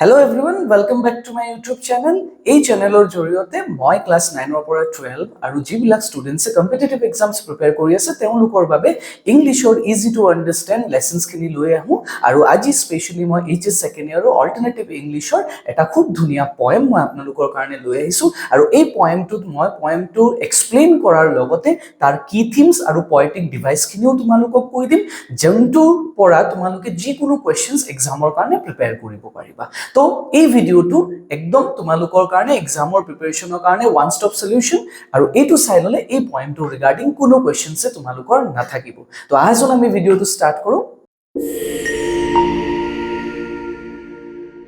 Hello everyone, welcome back to my YouTube channel. এই চ্যানেলৰ জৰিয়তে মই ক্লাস 9 ৰ পৰা 12 আৰু যিবিলাক ষ্টুডেন্টছে কম্পিটিটিভ এক্সামছ প্ৰিপেয়াৰ কৰি আছে তেওঁলোকৰ বাবে ইংলিছৰ ইজি টু আন্ডাৰষ্টেণ্ড লেসনছ খিনি লৈ আহো আৰু আজি স্পেশালি মই এইচএস সেকেন্ড ইয়াৰৰ অল্টাৰনেটিভ ইংলিছৰ এটা খুব ধুনীয়া পয়েম মই আপোনালোকৰ কাৰণে লৈ আহিছো আৰু এই পয়েমটোত মই পয়েমটো এক্সপ্লেইন কৰাৰ লগতে তাৰ কি থিমছ আৰু পয়েটিক ডিভাইস খিনিও তোমালোকক কৈ দিম যোনটো পৰা তোমালোকে যিকোনো কোৱেশ্চনছ এক্সামৰ কাৰণে প্ৰিপেয়াৰ কৰিব পাৰিবা। তো এই ভিডিওটো একদম তোমালোকৰ কাৰণে এক্সামৰ প্ৰিপাৰেচনৰ কাৰণে ওয়ান স্টপ সলিউশন আৰু এইটো চাই ললে এই পয়েমটো ৰিগাৰ্ডিং কোনো কোৱেশ্চনছে তোমালোকৰ নাথাকিব। তো আজল আমি ভিডিওটো স্টাৰ্ট কৰো।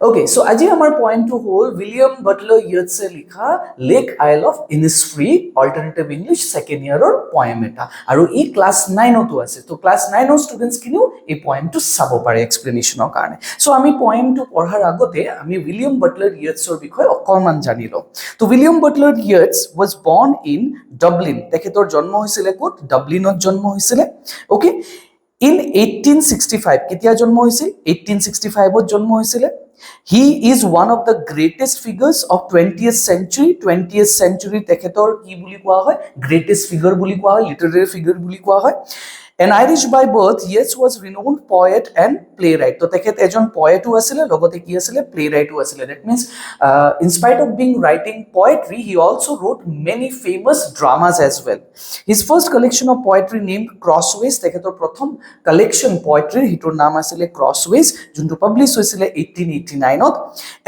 Okay, so আজি আমাৰ পয়েন্ট টু হল উইলিয়াম বাটলাৰ ইয়েটছে লিখা lake isle of Innisfree alternative English second ইয়াৰৰ পয়েম এটা আৰু ই ক্লাস 9 তো আছে। তো ক্লাস 9 ৰ ষ্টুডেন্টস কিনিও এই পয়েমটো চাব পাৰে এক্সপ্লেনেশনৰ কাৰণে। সো আমি পয়েমটো পঢ়াৰ আগতে আমি উইলিয়াম বাটলাৰ ইয়েটছৰ বিষয়ে অকমান জানি লওঁ। তো William Butler Yeats was born in Dublin। তেখেতৰ জন্ম হৈছিল ক'ত? ডাবলিনত জন্ম হৈছিল। ওকে, in 1865 কেতিয়া জন্ম হৈছিল? 1865 ত জন্ম হৈছিল। He is one of the greatest figures of 20th century. 20th century তেখেতৰ কি বুলি কোৱা হয়? Greatest figure বুলি কোৱা হয়, literary figure বুলি কোৱা হয়। An Irish by birth, Yeats was renowned poet and playwright. So তেখেত এজন poet ও আছিল লগতে কি আছিল? Playwright ও আছিল। That means in spite of being writing poetry, he also wrote many famous dramas as well. His first collection of poetry named Crossways, তেখেতৰ প্ৰথম collection poetry হিটোৰ নাম আছিল Crossways, যোনটো পাবলিশ হৈছিল 1889 ত।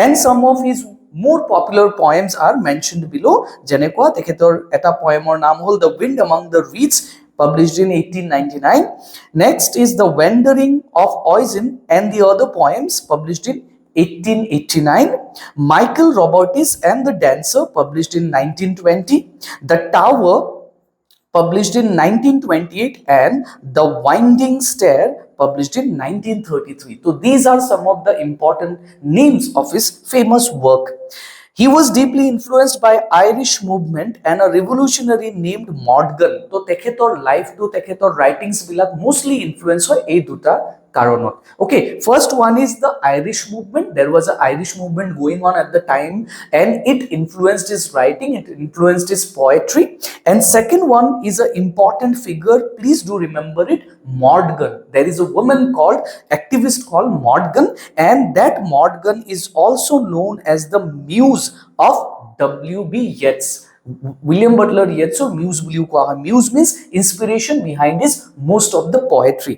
And some of his more popular poems are mentioned below. যেনেকুৱা তেখেতৰ এটা poemৰ নাম হ'ল The Wind Among the Reeds, published in 1899. Next is The Wandering of Oisin and the Other Poems, published in 1889. Michael Robertis and the Dancer, published in 1920. The Tower, published in 1928, and The Winding Stair, published in 1933. So these are some of the important names of his famous work. He was deeply influenced by Irish movement and a revolutionary named Morgan. So তেখেতৰ life to তেখেতৰ writings বিলাক mostly influence হয় এই দুটা কারণত। Okay, first one is the Irish movement. There was an Irish movement going on at the time and it influenced his writing, it influenced his poetry. And second one is an important figure, please do remember it, Morgan. There is a woman called, activist called Morgan, and that Morgan is also known as the muse of W.B. Yeats. William Butler Yeats or muse বুলি কোৱা হয়। Muse means inspiration behind his most of the poetry.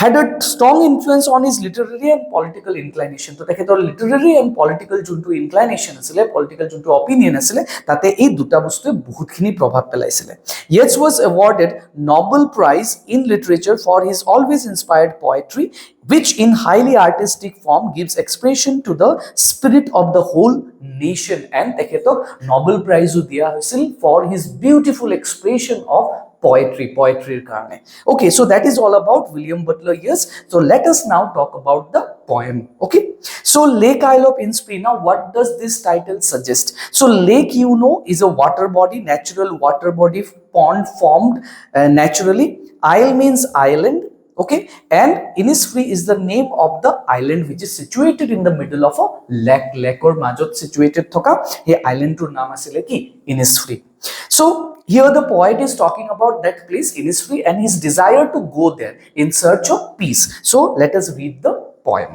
Had a strong influence on his literary and political inclination. So তেখেতৰ literary and political যোনটো inclination আছিলে, political যোনটো opinion আছিলে, তাতে এই দুটা বস্তুৱে বহুতখিনি প্ৰভাৱ পেলাইছিলে। Yeats was awarded Nobel Prize in Literature for his always inspired poetry, which in highly artistic form gives expression to the spirit of the whole nation. And তেখেতক Nobel Prize ও দিয়া হৈছিল for his beautiful expression of poetry karne. Okay, so that is all about William Butler Yeats. So let us now talk about the poem. Okay, so Lake Isle of Innisfree. Now what does this title suggest? So lake, you know, is a water body, natural water body, pond formed naturally. Isle means island. Okay, and Innisfree is the name of the island which is situated in the middle of a lake or majot situated thoka he island tur naam asile ki Innisfree. So here the poet is talking about that place Innisfree and his desire to go there in search of peace. So let us read the poem.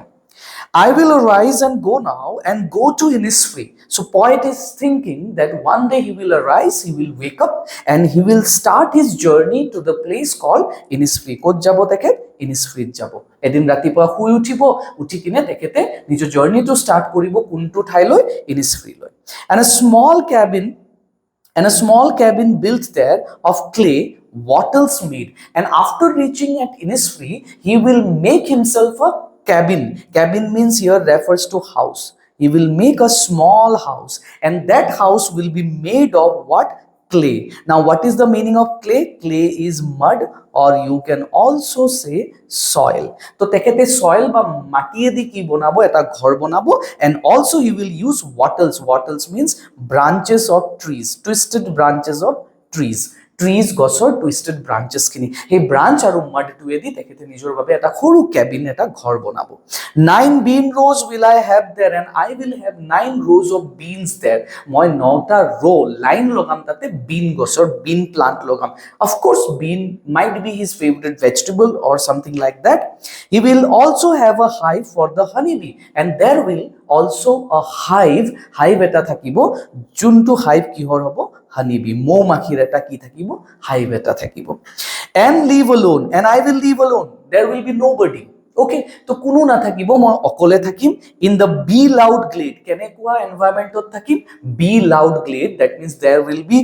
I will arise and go now and go to Innisfree. So poet is thinking that one day he will arise, he will wake up and he will start his journey to the place called Innisfree. Kot jabo tekhet? Innisfree jabo. Edin ratipuwa hui uthibo, uthi kine tekhete nijo journey to start koribo kuntu thai loi? Innisfree loi. And a small cabin built there of clay, wattles made. And after reaching at Innisfree, he will make himself a cabin. Cabin means here refers to house. He will make a small house and that house will be made of what? Clay. Now what is the meaning of clay? Clay is mud or you can also say soil. So tekhete soil ba matiye di ki bonabo eta ghor bonabo and also he will use wattles. Wattles means branches of trees, twisted branches of trees. Trees গছৰ টুইষ্টেড ব্ৰাঞ্চেছখিনি সেই branch আৰু মাডটোৱেদি তেখেতে নিজৰ বাবে এটা সৰু cabin এটা ঘৰ বনাব 9 bean rows will I have there and I will have 9 rows of beans there মই 9টা ৰো লাইন লগাম তাতে bean গছৰ bean plant লগাম of course bean might be his favorite vegetable or something like that he will also have a hive for the honeybee and there will also a hive eta থাকিব যোনটো hive কিহৰ হ'ব honeybee মৌ মাখিৰ এটা কি থাকিব hive eta থাকিব and leave alone and I will leave alone there will be nobody okay to কোনো না থাকিব মই অকলে থাকিম in the be loud glade কেনেকুৱা এনভায়ৰনমেন্টত থাকিম be loud glade that means there will be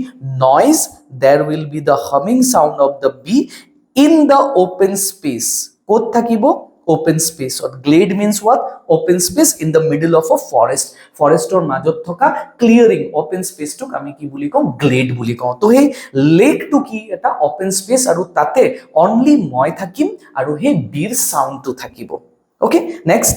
noise there will be the humming sound of the bee in the open space ক'ত থাকিব open space or glade means what open space in the middle of a forest or মাজত থকা clearing open space to আমি কি বুলি কম glade বুলি কওঁ তো হে লেক টু কি এটা open space আৰু তাতে only মই থাকিম আৰু হে beer sound to থাকিব okay next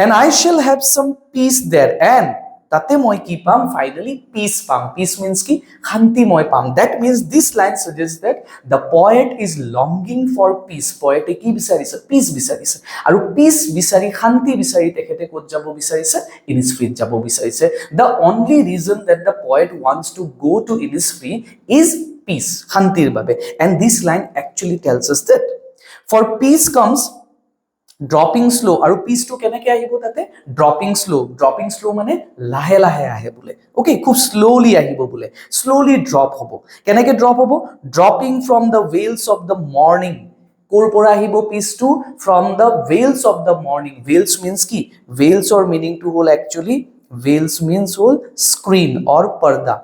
and I shall have some peace there and তাতে মই কি পাম ফাইনালি পিস পাম পিস means কি শান্তি মই পাম that means this line suggests that the poet is longing for peace poet কি বিচাৰিছে পিস বিচাৰিছে আৰু পিস বিচাৰি শান্তি বিচাৰি তেখেতে ক'ত যাব বিচাৰিছে Innisfree যাব বিচাৰিছে the only reason that the poet wants to go to Innisfree is peace শান্তিৰ বাবে and this line actually tells us that for peace comes dropping slow আৰু পিচ টু কেনেকৈ আহিব তাতে dropping slow মানে লাহে লাহে আহে বুলে ওকে খুব স্লোলি আহিব বুলে স্লোলি ড্ৰপ হ'ব কেনেকৈ ড্ৰপ হ'ব dropping from the veils of the morning কোৰ পৰা আহিব পিচ টু from the veils of the morning veils means কি veils or meaning to whole actually veils means whole screen or parda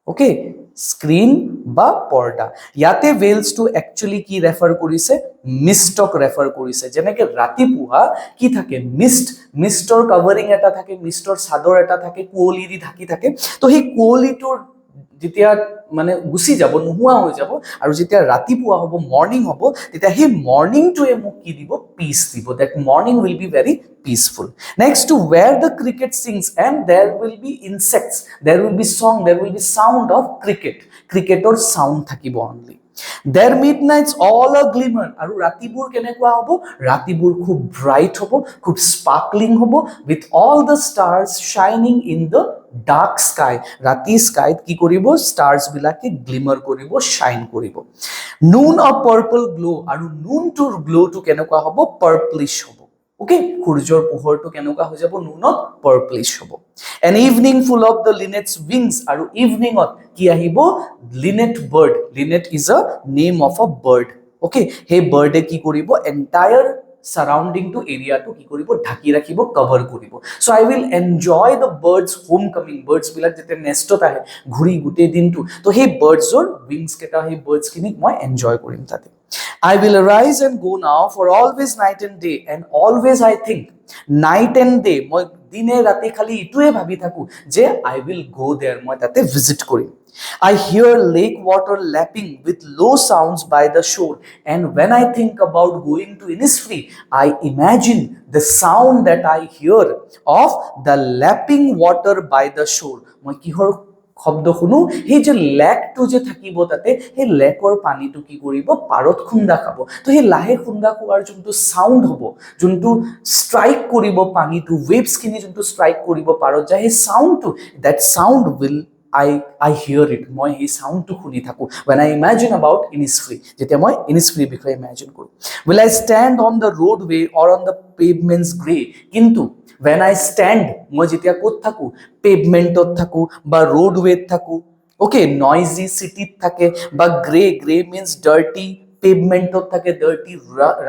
okay screen বা পৰ্দা ইয়াতে veils to actually কি ৰেফাৰ কৰিছে মিষ্টক ৰেফাৰ কৰিছে যেনেকৈ ৰাতিপুৱা কি থাকে মিষ্টৰ কভাৰিং এটা থাকে মিষ্টৰ চাদৰ এটা থাকে কুঁৱলী দি ঢাকি থাকে তো সেই কুঁৱলীটোৰ যেতিয়া মানে গুছি যাব নোহোৱা হৈ যাব আৰু যেতিয়া ৰাতিপুৱা হ'ব মৰ্নিং হ'ব তেতিয়া সেই মৰ্নিংটোৱে মোক কি দিব পিচ দিব that morning will be very peaceful next to where the cricket sings and there will be insects there will be song there will be sound of cricketor sound থাকিব only their midnights all a glimmer আৰু ৰাতিবোৰ কেনেকুৱা হ'ব ৰাতিবোৰ খুব bright হ'ব খুব sparkling হ'ব with all the stars shining in the dark sky ৰাতি স্কাইত কি কৰিব stars বিলাকে গ্লিমাৰ কৰিব শাইন কৰিব noon a purple glow আৰু noon tour glow to কেনেকুৱা হ'ব purplish হ'ব okay সূৰ্যৰ পোহৰটো কেনেকুৱা হৈ যাব নুনত purplish হ'ব an evening full of the linnet's wings আৰু eveningত কি আহিব linnet bird linnet is a name of a bird okay hey bird কি কৰিব entire surrounding to area to কি কৰিব ঢাকি ৰাখিব কভাৰ কৰিব so I will enjoy the birds homecoming birds বিলাক যেতে নেষ্টত আহে ঘুৰি গুটে দিনটো তো সেই birdsৰ wings কেটা সেই birds খিনিক মই enjoy কৰিম তাতে I will arise and go now for always night and day and always I think night and day মই দিনে ৰাতি খালি ইটোৱে ভাবি থাকো যে I will go there মই তাতে visit কৰিম I hear lake water lapping with low sounds by the shore and when I think about going to Innisfree I imagine the sound that I hear of the lapping water by the shore মই কিহৰ শব্দ শুনো হে যে লেকটো যে থাকিব তাতে হে লেকৰ পানীটো কি কৰিব পাৰত খুন্দা খাব তো হে লাহে খুন্দা খোৱাৰ যোনটো সাউন্ড হ'ব যোনটো স্ট্ৰাইক কৰিব পানীটো ওয়েভছ খিনি যোনটো স্ট্ৰাইক কৰিব পাৰত যায় হে সাউন্ডটো that sound will I hear it মই হে সাউন্ডটো শুনি থাকো when I imagine about Innisfree যেতিয়া মই Innisfree বিষয়ে ইমাজিন কৰো will I stand on the roadway or on the pavement's gray কিন্তু when I stand মই যেতিয়া কোত থাকো পেভমেন্টত থাকো বা রোডওয়েত থাকো ওকে নয়েজি সিটিত থাকে বা গ্রে মিন্স ডার্টি পেভমেন্টত থাকে ডার্টি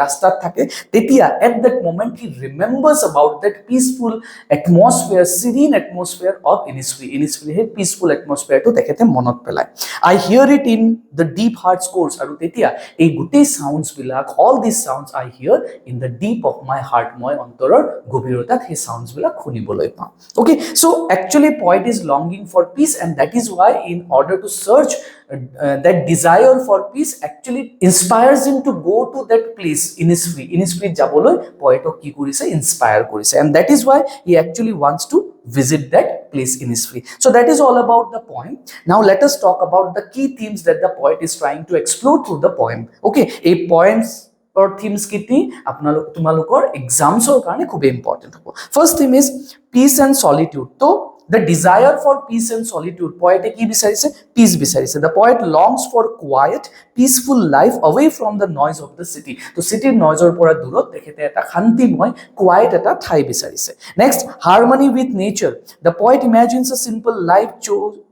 রাস্তাত থাকে তেতিয়া at that moment he remembers about that peaceful atmosphere serene atmosphere of Innisfree he peaceful atmosphere to তেখেতে মনত পেলায় I hear it in the deep heart's course আৰু তেতিয়া এই গুটেই সাউন্ডস বিলাক all these sounds I hear in the deep of my heart মই অন্তৰৰ গভীৰতাত এই সাউন্ডস বিলাক শুনিবলৈ পাওঁ okay so actually poet is longing for peace and that is why in order to search that desire for peace actually inspires him to go to that place Innisfree যাবলৈ poetক কি কৰিছে inspire কৰিছে and that is why he actually wants to visit that place Innisfree. So that is all about the poem. Now let us talk about the key themes that the poet is trying to explore through the poem. Okay, a poems or themes kiti apnalok tumalokor exams or karone khube important hobo. First theme is peace and solitude. To the desire for peace and solitude, poet ki bicharise peace bicharise. The poet longs for quiet peaceful life away from the noise of the city. To city noise or pora durot dekhete eta shantimoy quiet eta thai bicharise. Next, harmony with nature. The poet imagines a simple life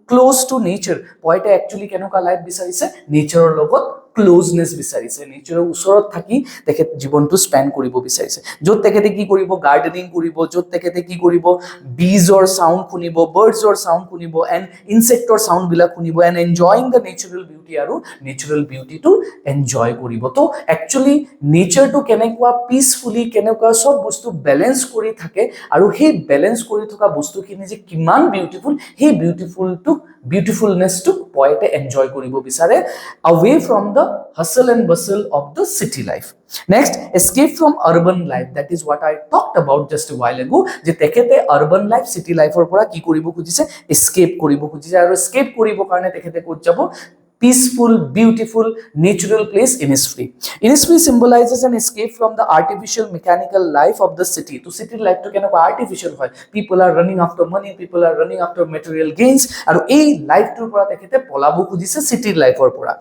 close to nature. Poet actually kenuka life bicharise nature or logot closeness বিচাৰিছে নেচাৰৰ ওচৰত থাকি তেখেত জীৱনটো spend কৰিব বিচাৰিছে য'ত তেখেতে কি কৰিব গাৰ্ডেনিং কৰিব য'ত তেখেতে কি কৰিব বিজৰ সাউন্ড শুনিব বাৰ্ডছৰ সাউন্ড শুনিব এণ্ড ইনসেক্টৰ সাউন্ড বিলাক শুনিব and enjoying the natural beauty আৰু নেচাৰেল বিউটিটো এনজয় কৰিব তো একচুয়ালি নেচাৰটো কেনেকুৱা পিসফুলি কেনেকুৱা সব বস্তু বেলেন্স কৰি থাকে আৰু সেই বেলেন্স কৰি থকা বস্তুখিনি যে কিমান বিউটিফুল সেই বিউটিফুলনেস two poet enjoy koribo bisare away from the hustle and bustle of the city life. Next, escape from urban life. That is what I talked about just a while ago je tekhete urban life city life or pora ki koribo khujise escape koribo khujise aru escape koribo karone tekhete kot jabo peaceful, beautiful, natural place Innisfree. Innisfree symbolizes an escape from the artificial, mechanical life of the city. To city life to kenoko artificial hoy. People are running after money, people are running after material gains. Aru ei life to pora tekhete polabo khujise city life or pora.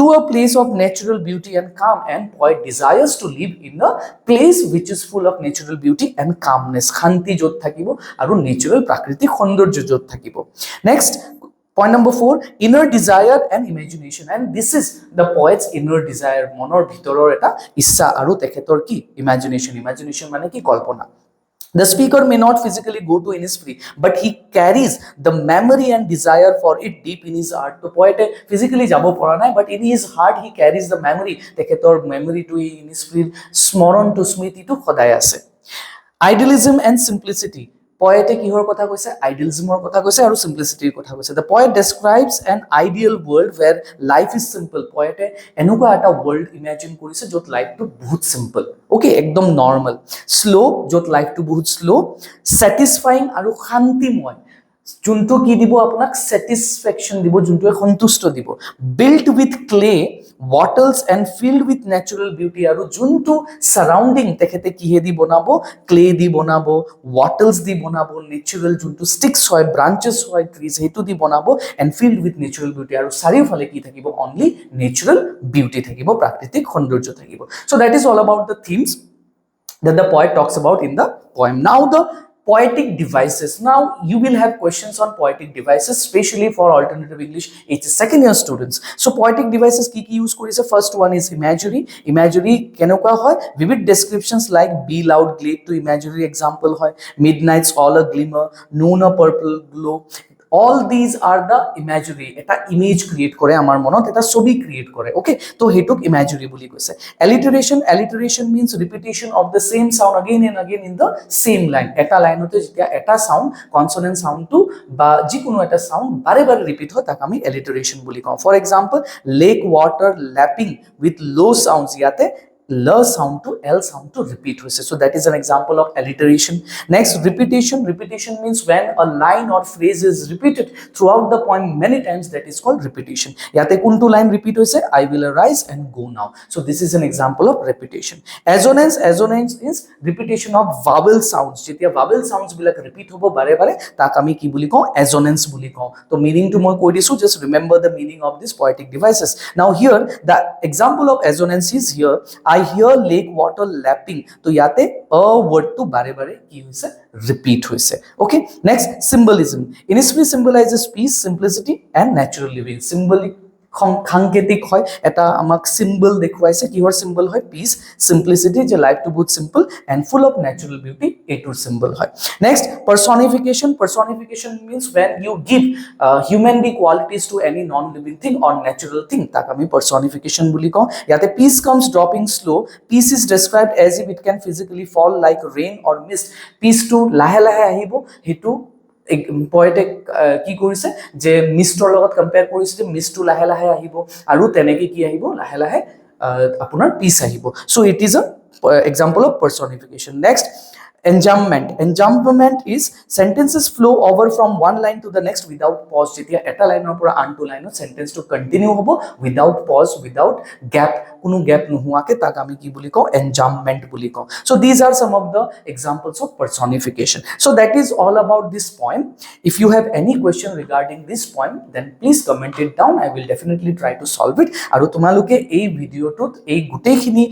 To a place of natural beauty and calm, and poet desires to live in a place which is full of natural beauty and calmness. Khanti jot thakibo aru natural prakritik saundarjo jot thakibo. Next, point number 4, inner desire and imagination. And this is the poet's inner desire. Monor bhitoror eta issa aru tekhetor ki imagination. Imagination mane ki kolpona. The speaker may not physically go to Innisfree, but he carries the memory and desire for it deep in his heart. To poet physically jabo pora nai, but in his heart he carries the memory. Tekhetor memory to Innisfree smoron to smriti to khoday ase. Idealism and simplicity. Poet kihor kotha koise idealismor kotha koise aru simplicity kotha koise. The poet describes an ideal world where life is simple. Poet enuka eta world imagine korise jot life to bahut simple, okay, ekdom normal, slow jot life to bahut slow, satisfying aru shantimoy junto ki dibo apunak satisfaction dibo junto santusto dibo, built with clay wattles and filled with natural beauty aru junto surrounding tekhete kihe di bonabo clay di bonabo wattles di bonabo natural junto sticks hoy branches hoy trees hetu di bonabo and filled with natural beauty aru sari phale ki thakibo only natural beauty thakibo prakritik saundarjo thakibo. So that is all about the themes that the poet talks about in the poem. Now the poetic devices. Now you will have questions on poetic devices, especially for alternative English HS second year students. So poetic devices ki use korise. First one is imagery. Imagery kenuka hoy vivid descriptions like be loud glade to imagery example hoy, midnight's all a glimmer, noon a purple glow. All these are the imagery. Eta image create kore amar monot, eta sobi create kore, okay, to hetuk imagery boli koise. Alliteration means repetition of the same sound again and again in the same line. Eta line hote jetia eta sound consonant sound to ba jikono eta sound bare bare repeat hoy tak ami alliteration boli kau. For example, lake water lapping with low sounds, yate L sound to L sound to repeat hoise. So that is an example of alliteration. Next, repetition. Repetition means when a line or phrase is repeated throughout the poem many times, that is called repetition. Yate kuntu line repeat hoise, I will arise and go now. So this is an example of repetition. Assonance is repetition of vowel sounds. Jetia vowel sounds bilak repeat hobo bare bare tak ami ki boli kau assonance boli kau. So meaning to moi koi disu, just remember the meaning of these poetic devices. Now here the example of assonance is here, I hear lake water lapping. To yate a word to bare bare ki hoise repeat hoise, okay. Next, symbolism. Innisfree symbolizes peace, simplicity and natural living. Symbolic সাংকেতিক হয় এটা আমাক symbol দেখুৱাইছে কিহৰ symbol হয় peace simplicity যে life টু বহুত simple and full of natural beauty এটোৰ সিম্বল হয় next personification means when you give humanly qualities to any non living thing or natural thing তাক আমি personification বুলি কওঁ ইয়াতে peace comes dropping slow peace is described as if it can physically fall like rain or mist peace to লাহে লাহে আহিব হেতু poetic কি কৰিছে যে মিষ্টৰ লগত কম্পেয়াৰ কৰিছে যে মিষ্টটো লাহে লাহে আহিব আৰু তেনেকে কি আহিব লাহে লাহে আপোনাৰ পিছ আহিব so it is a example of personification next enjambment is sentences flow over from one line to the next without pause jetia eta line or pura antu line sentence to continue hobo without pause without gap কোনো gap নোহোৱাকে তাক আমি কি বুলি কওঁ enjambment বুলি কওঁ so these are some of the examples of personification so that is all about this poem if you have any question regarding this poem then please comment it down I will definitely try to solve it আৰু তোমালোকে এই ভিডিওটোত এই গুটেখিনি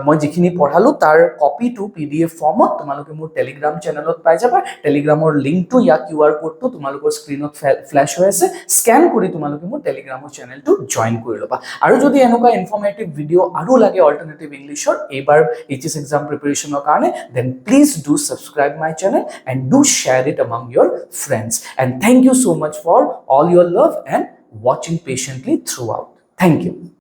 মই যিখিনি পঢ়ালো তাৰ copy to pdf ফৰ্মত তোমালোকে মোৰ টেলিগ্ৰাম চেনেলত পাই যাবা টেলিগ্ৰামৰ লিংকটো ইয়া কিউআৰ কোডটো তোমালোকৰ স্ক্ৰিনত ফ্ল্যাশ হৈ আছে স্ক্যান কৰি তোমালোকে মোৰ টেলিগ্ৰামৰ চেনেলটো জয়েন কৰি লবা আৰু যদি এনেকুৱা ইনফৰমেটিভ ভিডিও আৰু লাগে অল্টাৰনেটিভ ইংলিশৰ এবাৰ এইচএস এক্সাম প্ৰিপাৰেচনৰ কাৰণে then please do subscribe my channel and do share it among your friends and thank you so much for all your love and watching patiently throughout thank you